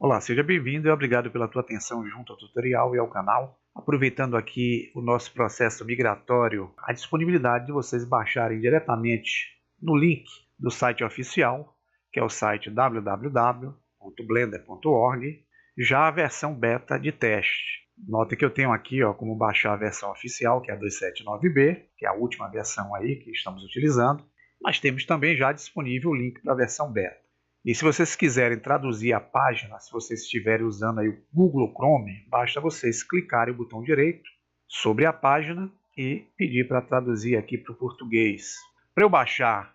Olá, seja bem-vindo e obrigado pela tua atenção junto ao tutorial e ao canal. Aproveitando aqui o nosso processo migratório, a disponibilidade de vocês baixarem diretamente no link do site oficial, que é o site www.blender.org, já a versão beta de teste. Notem que eu tenho aqui como baixar a versão oficial, que é a 279B, que é a última versão aí que estamos utilizando, mas temos também já disponível o link para a versão beta. E se vocês quiserem traduzir a página, se vocês estiverem usando aí o Google Chrome, basta vocês clicarem o botão direito sobre a página e pedir para traduzir aqui para o português. Para eu baixar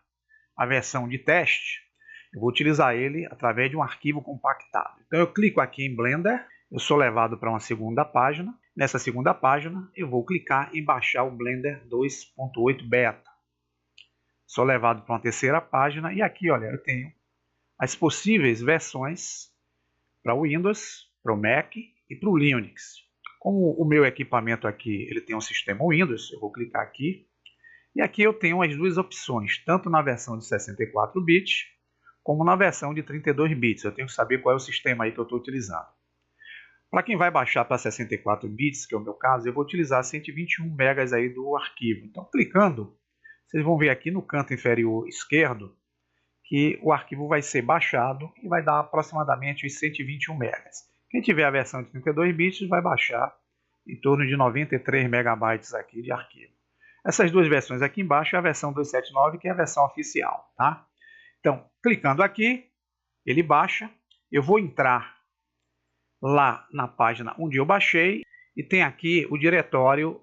a versão de teste, eu vou utilizar ele através de um arquivo compactado. Então eu clico aqui em Blender, eu sou levado para uma segunda página. Nessa segunda página eu vou clicar em baixar o Blender 2.8 Beta. Sou levado para uma terceira página e aqui, olha, eu tenho as possíveis versões para o Windows, para o Mac e para o Linux. Como o meu equipamento aqui ele tem um sistema Windows, eu vou clicar aqui e aqui eu tenho as duas opções, tanto na versão de 64 bits como na versão de 32 bits. Eu tenho que saber qual é o sistema aí que eu estou utilizando. Para quem vai baixar para 64 bits, que é o meu caso, eu vou utilizar 121 megas aí do arquivo. Então, clicando, vocês vão ver aqui no canto inferior esquerdo que o arquivo vai ser baixado e vai dar aproximadamente os 121 megas. Quem tiver a versão de 32 bits vai baixar em torno de 93 megabytes aqui de arquivo. Essas duas versões aqui embaixo é a versão 279, que é a versão oficial, tá? Então, clicando aqui, ele baixa. Eu vou entrar lá na página onde eu baixei e tem aqui o diretório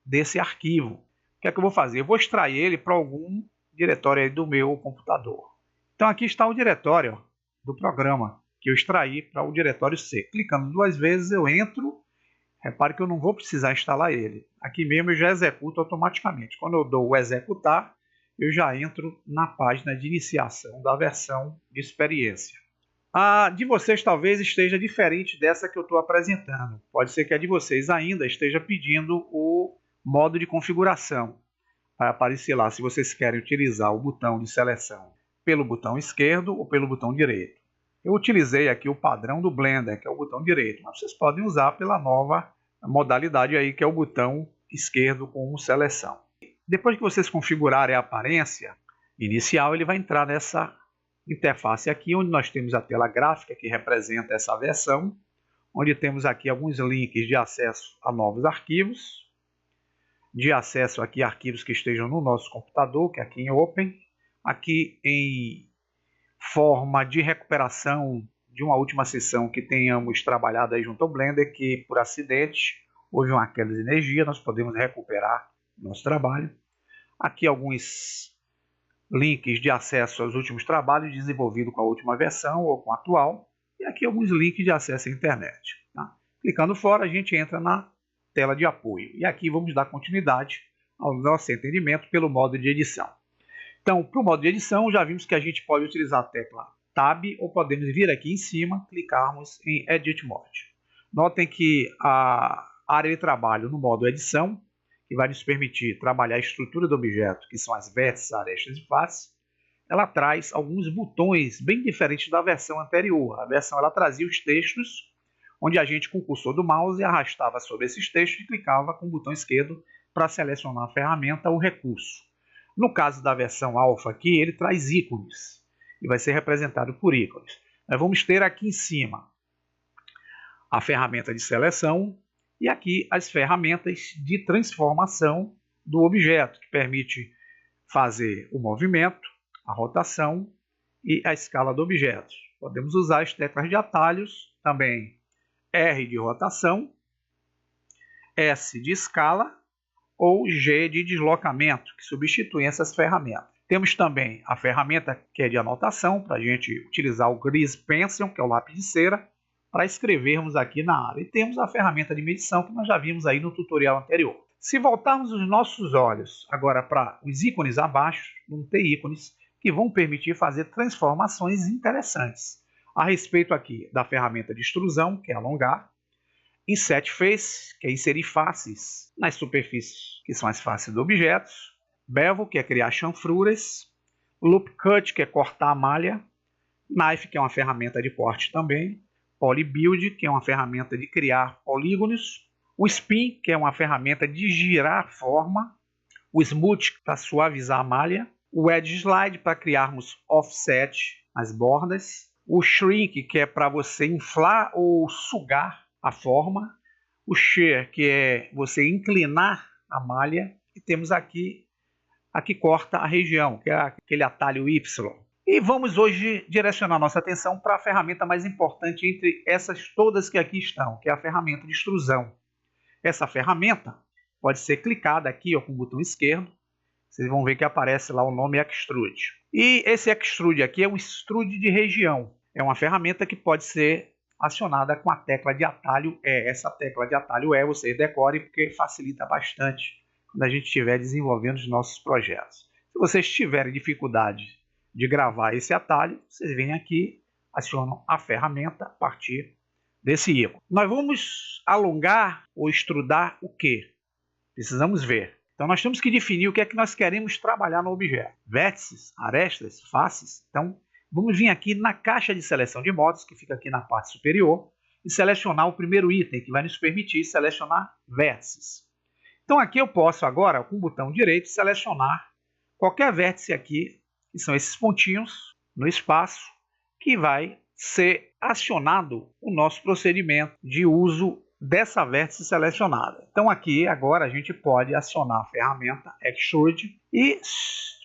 desse arquivo. O que é que eu vou fazer? Eu vou extrair ele para algum diretório aí do meu computador. Então aqui está o diretório do programa que eu extraí para o diretório C. Clicando duas vezes eu entro. Repare que eu não vou precisar instalar ele. Aqui mesmo eu já executo automaticamente. Quando eu dou o executar, eu já entro na página de iniciação da versão de experiência. A de vocês talvez esteja diferente dessa que eu estou apresentando. Pode ser que a de vocês ainda esteja pedindo o modo de configuração. Vai aparecer lá se vocês querem utilizar o botão de seleção pelo botão esquerdo ou pelo botão direito. Eu utilizei aqui o padrão do Blender, que é o botão direito, mas vocês podem usar pela nova modalidade aí, que é o botão esquerdo com seleção. Depois que vocês configurarem a aparência inicial, ele vai entrar nessa interface aqui, onde nós temos a tela gráfica que representa essa versão, onde temos aqui alguns links de acesso a novos arquivos, de acesso aqui a arquivos que estejam no nosso computador, que é aqui em Open, aqui em forma de recuperação de uma última sessão que tenhamos trabalhado aí junto ao Blender, que por acidente houve uma queda de energia, nós podemos recuperar nosso trabalho. Aqui alguns links de acesso aos últimos trabalhos desenvolvidos com a última versão ou com a atual, e aqui alguns links de acesso à internet. Tá? Clicando fora, a gente entra na tela de apoio. E aqui vamos dar continuidade ao nosso entendimento pelo modo de edição. Então, para o modo de edição, já vimos que a gente pode utilizar a tecla Tab ou podemos vir aqui em cima, clicarmos em Edit Mode. Notem que a área de trabalho no modo edição, que vai nos permitir trabalhar a estrutura do objeto, que são as vértices, arestas e faces, ela traz alguns botões bem diferentes da versão anterior. A versão ela trazia os textos, onde a gente com o cursor do mouse arrastava sobre esses textos e clicava com o botão esquerdo para selecionar a ferramenta ou recurso. No caso da versão alfa aqui, ele traz ícones e vai ser representado por ícones. Nós vamos ter aqui em cima a ferramenta de seleção e aqui as ferramentas de transformação do objeto, que permite fazer o movimento, a rotação e a escala do objeto. Podemos usar as teclas de atalhos também. R de rotação, S de escala ou G de deslocamento, que substituem essas ferramentas. Temos também a ferramenta que é de anotação, para a gente utilizar o Grease Pencil, que é o lápis de cera, para escrevermos aqui na área. E temos a ferramenta de medição, que nós já vimos aí no tutorial anterior. Se voltarmos os nossos olhos agora para os ícones abaixo, vamos ter ícones que vão permitir fazer transformações interessantes. A respeito aqui da ferramenta de extrusão, que é alongar, Inset Face, que é inserir faces nas superfícies, que são as faces dos objetos, Bevel, que é criar chanfruras, Loop Cut, que é cortar a malha, Knife, que é uma ferramenta de corte também, Polybuild, que é uma ferramenta de criar polígonos, o Spin, que é uma ferramenta de girar a forma, o Smooth para suavizar a malha, o Edge Slide para criarmos offset nas bordas, o Shrink, que é para você inflar ou sugar a forma, o Shear, que é você inclinar a malha, e temos aqui a que corta a região, que é aquele atalho Y. E vamos hoje direcionar nossa atenção para a ferramenta mais importante entre essas todas que aqui estão, que é a ferramenta de extrusão. Essa ferramenta pode ser clicada aqui ó, com o botão esquerdo. Vocês vão ver que aparece lá o nome Extrude. E esse Extrude aqui é um extrude de região. É uma ferramenta que pode ser acionada com a tecla de atalho E. Essa tecla de atalho E vocês decorem porque facilita bastante quando a gente estiver desenvolvendo os nossos projetos. Se vocês tiverem dificuldade de gravar esse atalho, vocês vêm aqui, acionam a ferramenta a partir desse ícone. Nós vamos alongar ou extrudar o quê? Precisamos ver. Então nós temos que definir o que é que nós queremos trabalhar no objeto. Vértices, arestas, faces. Então vamos vir aqui na caixa de seleção de modos, que fica aqui na parte superior, e selecionar o primeiro item, que vai nos permitir selecionar vértices. Então aqui eu posso agora, com o botão direito, selecionar qualquer vértice aqui, que são esses pontinhos no espaço, que vai ser acionado o nosso procedimento de uso dessa vértice selecionada. Então aqui agora a gente pode acionar a ferramenta Extrude e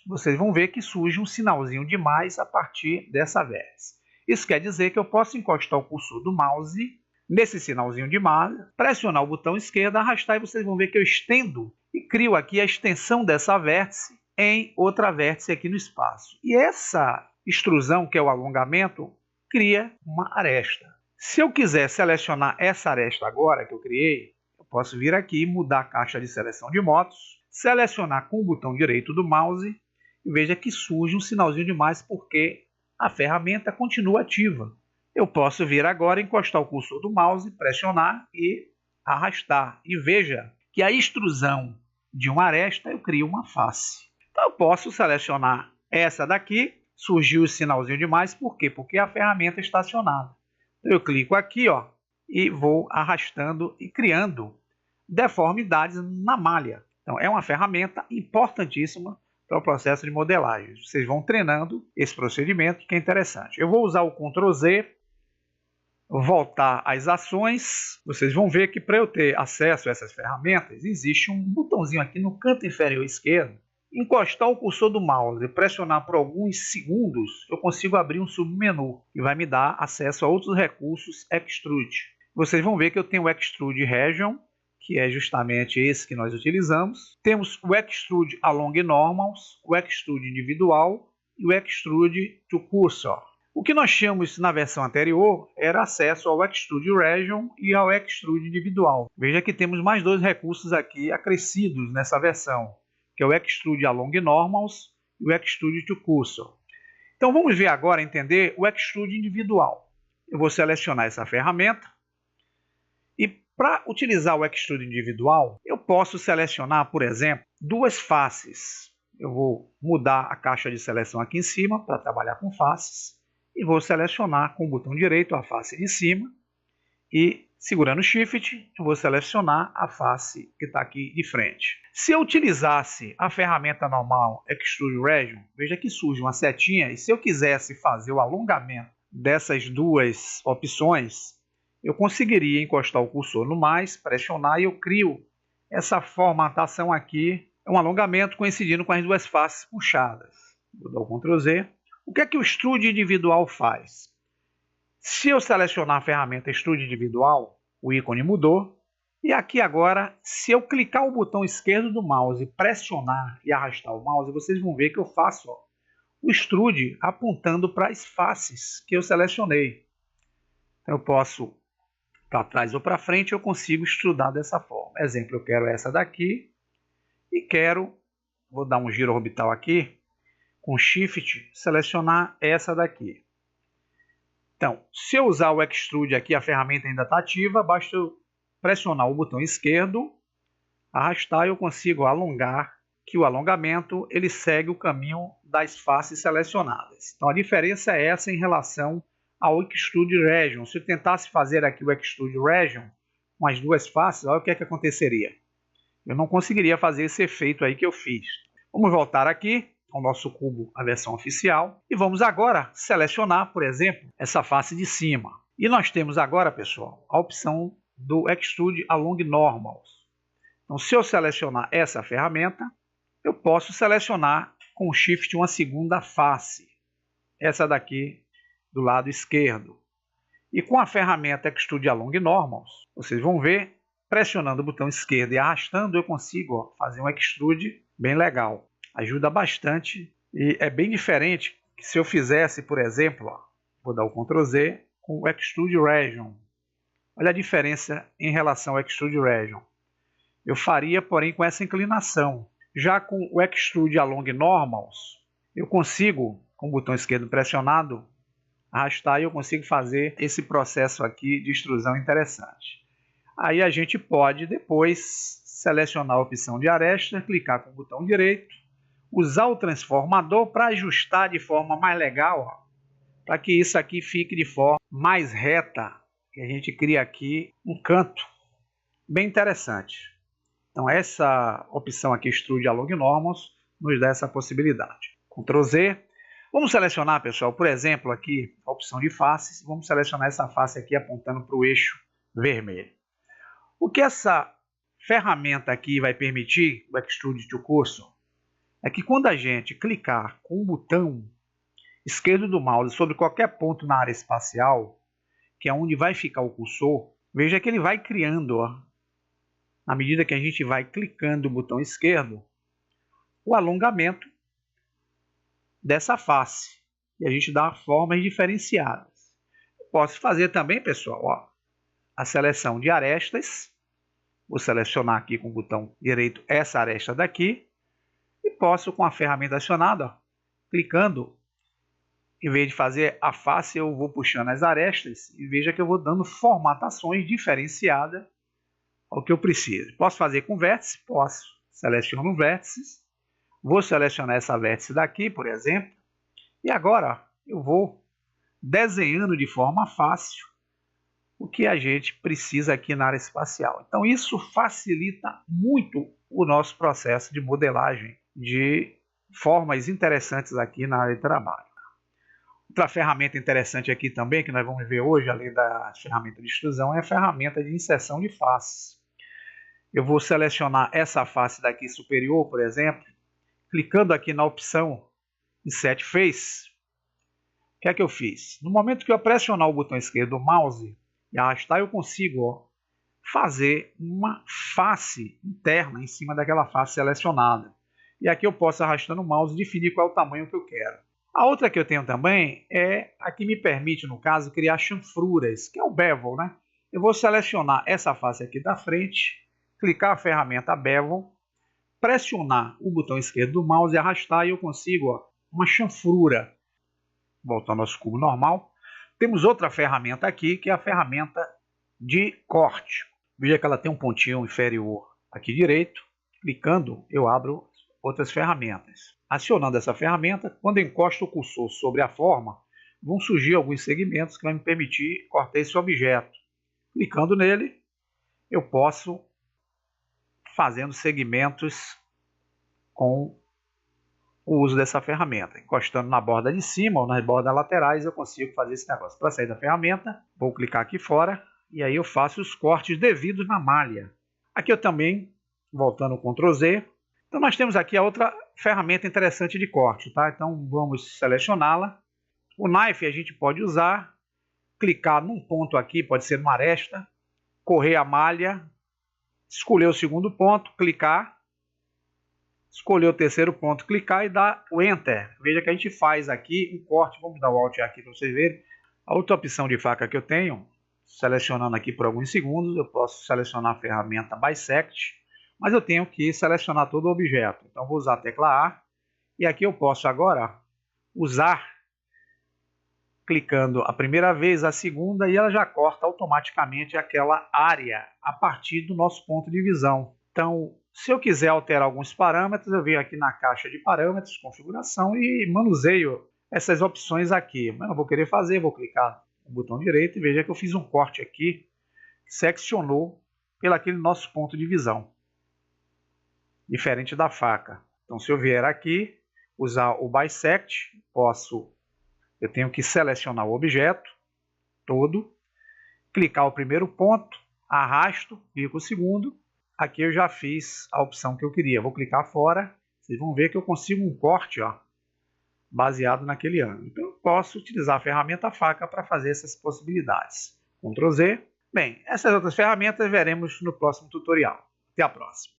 vocês vão ver que surge um sinalzinho de mais a partir dessa vértice. Isso quer dizer que eu posso encostar o cursor do mouse nesse sinalzinho de mais, pressionar o botão esquerdo, arrastar e vocês vão ver que eu estendo e crio aqui a extensão dessa vértice em outra vértice aqui no espaço. E essa extrusão, que é o alongamento, cria uma aresta. Se eu quiser selecionar essa aresta agora que eu criei, eu posso vir aqui, mudar a caixa de seleção de modos, selecionar com o botão direito do mouse e veja que surge um sinalzinho de mais porque a ferramenta continua ativa. Eu posso vir agora, encostar o cursor do mouse, pressionar e arrastar. E veja que a extrusão de uma aresta eu crio uma face. Então eu posso selecionar essa daqui, surgiu o sinalzinho de mais, por quê? Porque a ferramenta está acionada. Então eu clico aqui ó, e vou arrastando e criando deformidades na malha. Então é uma ferramenta importantíssima para o processo de modelagem. Vocês vão treinando esse procedimento que é interessante. Eu vou usar o Ctrl Z, voltar às ações. Vocês vão ver que para eu ter acesso a essas ferramentas, existe um botãozinho aqui no canto inferior esquerdo. Encostar o cursor do mouse e pressionar por alguns segundos, eu consigo abrir um submenu que vai me dar acesso a outros recursos Extrude. Vocês vão ver que eu tenho o Extrude Region, que é justamente esse que nós utilizamos. Temos o Extrude Along Normals, o Extrude Individual e o Extrude to Cursor. O que nós tínhamos na versão anterior era acesso ao Extrude Region e ao Extrude Individual. Veja que temos mais dois recursos aqui acrescidos nessa versão, que é o Extrude Along Normals e o Extrude to Cursor. Então vamos ver agora, entender o Extrude Individual. Eu vou selecionar essa ferramenta e para utilizar o Extrude Individual, eu posso selecionar, por exemplo, duas faces. Eu vou mudar a caixa de seleção aqui em cima para trabalhar com faces e vou selecionar com o botão direito a face de cima e segurando o Shift, eu vou selecionar a face que está aqui de frente. Se eu utilizasse a ferramenta normal Extrude Region, veja que surge uma setinha e se eu quisesse fazer o alongamento dessas duas opções, eu conseguiria encostar o cursor no mais, pressionar e eu crio essa formatação aqui, é um alongamento coincidindo com as duas faces puxadas. Vou dar o Ctrl Z. O que é que o Extrude Individual faz? Se eu selecionar a ferramenta Extrude Individual, o ícone mudou. E aqui agora, se eu clicar o botão esquerdo do mouse, pressionar e arrastar o mouse, vocês vão ver que eu faço o extrude apontando para as faces que eu selecionei. Então eu posso, para trás ou para frente, eu consigo extrudar dessa forma. Exemplo, eu quero essa daqui e quero, vou dar um giro orbital aqui, com Shift, selecionar essa daqui. Então, se eu usar o Extrude aqui, a ferramenta ainda está ativa, basta eu pressionar o botão esquerdo, arrastar e eu consigo alongar, que o alongamento ele segue o caminho das faces selecionadas. Então, a diferença é essa em relação ao Extrude Region. Se eu tentasse fazer aqui o Extrude Region com as duas faces, olha o que é que aconteceria. Eu não conseguiria fazer esse efeito aí que eu fiz. Vamos voltar aqui ao nosso cubo, a versão oficial, e vamos agora selecionar, por exemplo, essa face de cima. E nós temos agora, pessoal, a opção do Extrude Along Normals. Então, se eu selecionar essa ferramenta, eu posso selecionar com o Shift uma segunda face. Essa daqui do lado esquerdo. E com a ferramenta Extrude Along Normals, vocês vão ver, pressionando o botão esquerdo e arrastando, eu consigo fazer um extrude bem legal. Ajuda bastante e é bem diferente que se eu fizesse, por exemplo, vou dar o Ctrl Z, com o Extrude Region. Olha a diferença em relação ao Extrude Region. Eu faria, porém, com essa inclinação. Já com o Extrude Along Normals, eu consigo, com o botão esquerdo pressionado, arrastar e eu consigo fazer esse processo aqui de extrusão interessante. Aí a gente pode depois selecionar a opção de aresta, clicar com o botão direito, usar o transformador para ajustar de forma mais legal, para que isso aqui fique de forma mais reta, que a gente cria aqui um canto bem interessante. Então essa opção aqui, Extrude Along Normals, nos dá essa possibilidade. Ctrl Z. Vamos selecionar, pessoal, por exemplo, aqui a opção de faces. Vamos selecionar essa face aqui apontando para o eixo vermelho. O que essa ferramenta aqui vai permitir, o Extrude to Cursor, é que quando a gente clicar com o botão esquerdo do mouse sobre qualquer ponto na área espacial, que é onde vai ficar o cursor, veja que ele vai criando, à medida que a gente vai clicando o botão esquerdo, o alongamento dessa face. E a gente dá formas diferenciadas. Posso fazer também, pessoal, a seleção de arestas. Vou selecionar aqui com o botão direito essa aresta daqui. E posso, com a ferramenta acionada, clicando, em vez de fazer a face, eu vou puxando as arestas. E veja que eu vou dando formatações diferenciadas ao que eu preciso. Posso fazer com vértice? Posso. Seleciono vértices. Vou selecionar essa vértice daqui, por exemplo. E agora eu vou desenhando de forma fácil o que a gente precisa aqui na área espacial. Então isso facilita muito o nosso processo de modelagem de formas interessantes aqui na área de trabalho. Outra ferramenta interessante aqui também, que nós vamos ver hoje, além da ferramenta de extrusão, é a ferramenta de inserção de faces. Eu vou selecionar essa face daqui superior, por exemplo, clicando aqui na opção Insert Face. O que é que eu fiz? No momento que eu pressionar o botão esquerdo do mouse e arrastar, eu consigo fazer uma face interna em cima daquela face selecionada. E aqui eu posso, arrastando o mouse, definir qual é o tamanho que eu quero. A outra que eu tenho também é a que me permite, no caso, criar chanfruras, que é o Bevel, né? Eu vou selecionar essa face aqui da frente, clicar a ferramenta Bevel, pressionar o botão esquerdo do mouse e arrastar, e eu consigo uma chanfrura. Voltando ao nosso cubo normal. Temos outra ferramenta aqui, que é a ferramenta de corte. Veja que ela tem um pontinho inferior aqui direito. Clicando, eu abro outras ferramentas. Acionando essa ferramenta, quando eu encosto o cursor sobre a forma, vão surgir alguns segmentos que vão me permitir cortar esse objeto. Clicando nele, eu posso fazendo segmentos com o uso dessa ferramenta. Encostando na borda de cima ou nas bordas laterais, eu consigo fazer esse negócio. Para sair da ferramenta, vou clicar aqui fora e aí eu faço os cortes devidos na malha. Aqui eu também, voltando ao Ctrl Z, então nós temos aqui a outra ferramenta interessante de corte, tá? Então vamos selecioná-la. O Knife a gente pode usar, clicar num ponto aqui, pode ser numa aresta, correr a malha, escolher o segundo ponto, clicar, escolher o terceiro ponto, clicar e dar o Enter. Veja que a gente faz aqui um corte, vamos dar o Alt aqui para vocês verem. A outra opção de faca que eu tenho, selecionando aqui por alguns segundos, eu posso selecionar a ferramenta Bisect, mas eu tenho que selecionar todo o objeto. Então vou usar a tecla A, e aqui eu posso agora usar, clicando a primeira vez, a segunda, e ela já corta automaticamente aquela área a partir do nosso ponto de visão. Então, se eu quiser alterar alguns parâmetros, eu venho aqui na caixa de parâmetros, configuração, e manuseio essas opções aqui. Mas eu não vou querer fazer, vou clicar o botão direito e veja que eu fiz um corte aqui, que seccionou pelo aquele nosso ponto de visão, diferente da faca. Então, se eu vier aqui, usar o Bisect, eu tenho que selecionar o objeto todo, clicar o primeiro ponto, arrasto, clico o segundo. Aqui eu já fiz a opção que eu queria. Vou clicar fora, vocês vão ver que eu consigo um corte, ó, baseado naquele ângulo. Então eu posso utilizar a ferramenta faca para fazer essas possibilidades. Ctrl Z. Bem, essas outras ferramentas veremos no próximo tutorial. Até a próxima.